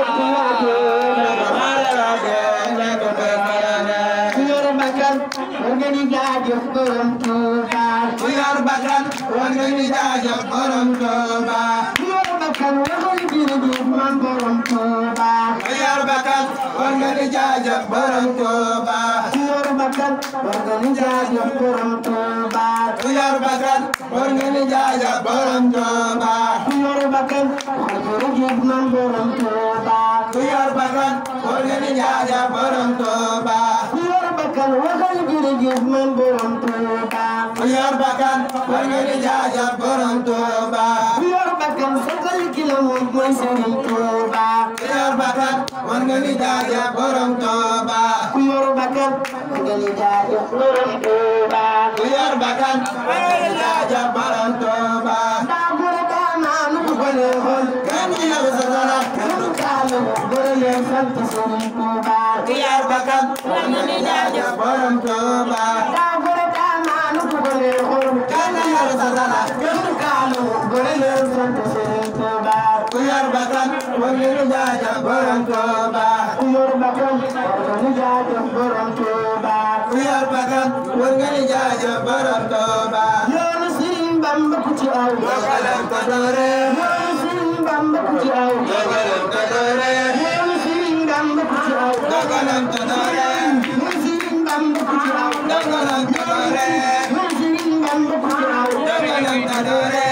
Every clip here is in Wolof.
Wow. jaajëf borom Touba ku yor bakkan war nga ni jaajëf borom Touba ku yor bakkan waxal jërëjëf man borom Touba ku yor bakkan war nga ni jaajëf borom Touba ku yor bakkan war nga ni jaajëf borom Touba ku yor bakkan war nga ni jaajëf borom Touba ku yor bakkan waxal jërëjëf man borom Touba ku yor bakkan war nga ni jaajëf borom Touba ku yor bakkan waxal jërëjëf man borom Touba ku yor bakkan war nga ni jaajëf borom Touba ku yor bakkan setal ki la mooy Serigne Touba ku yor bakkan war nga ni jaajëf borom Touba ku yor bakkan war nga ni jaajëf borom Touba ku yor bakkan war nga ni jaajëf borom Touba daa gura daa naanu ko bale xol kenn yow sa dara kenn kaalu gura leen sant Serigne Touba ku yor bakkan war nga ni jaajëf borom Touba daa gura daa naanu ko bale xol kenn yow sa dara kenn kaalu gura leen sant Serigne Touba ku yor bakkan war nga ni jaajëf borom Touba ku yor bakkan war nga ni jaajëf borom Touba ku yor bakkan war nga ni jaajëf borom Touba yoonu Serigne Bamba ku ci aw dogalam ko doore yoonu Serigne Bamba ku ci aw dogalam ko doore yoonu Serigne Bamba ku ci aw dogalam ko doore yoonu Serigne Bamba ku ci aw dogalam ko doore yoonu Serigne Bamba ku ci aw dogalam ko doore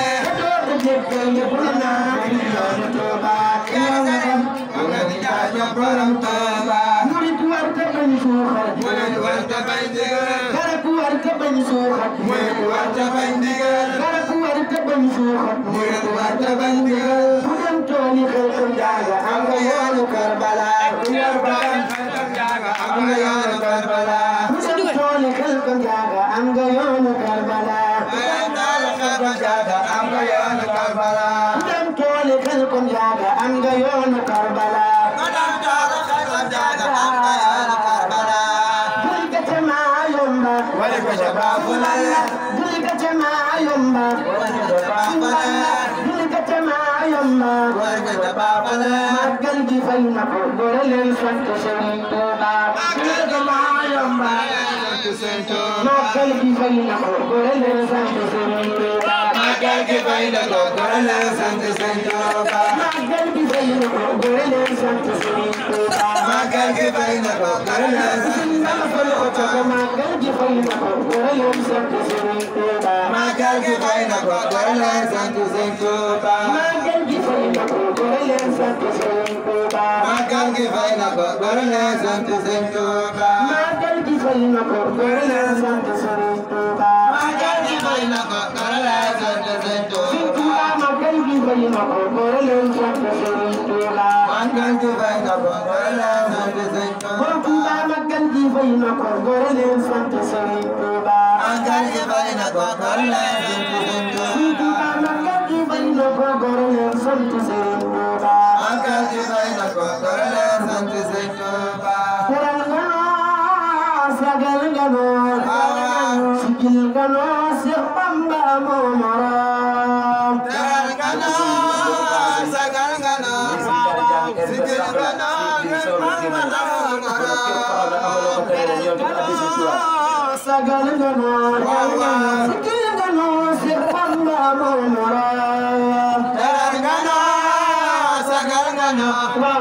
borom Touba murid warta bañ suuxat murid warta bañ digal garab warta bañ suuxat murid warta bañ digal garab warta bañ suuxat murid warta bañ digal bu dem tooli xelkom jaaga am nga yoonu Karbala bu yor bakkan xelkom jaaga am nga yoonu Karbala bu dem tooli xelkom jaaga am nga yoonu Karbala bu dem tooli xelkom jaaga am nga yoonu Karbala bu dem tooli xelkom jaaga am nga yoonu Karbala magal gi fay na ko gore leen sant Serigne Touba magal gi fay na ko gore leen sant Serigne Touba magal gi fay na ko gore leen sant Serigne Touba magal gi fay na ko gore leen sant Serigne Touba magal gi fay na ko gore leen sant magal gi fay na ko gore leen sant Serigne Touba magal gi fay na ko gore leen sant Serigne Touba magal gi fay na ko gore leen sant Serigne Touba magal gi fay na ko gore leen sant Serigne Touba magal gi fay na ko gore leen sant Serigne Touba magal gi fay na ko gore leen sant Serigne Touba magal gi fay na ko gore leen sant Serigne Touba magal gi fay na ko gore leen sant Serigne Touba magal gi fay na ko gore leen sant Serigne Touba magal gi fay na ko gore leen sant Serigne Touba magal gi fay na ko gore leen sant Serigne Touba magal gi fay na ko gore leen sant Serigne Touba teral nga noo sagal nga noo sigil nga noo Seex Bamba moo morom teral nga noo sagal nga noo sigil nga noo Seex Bamba moo morom teral nga noo sagal nga noo sigil nga noo Seex Bamba moo morom teral nga noo sagal nga noo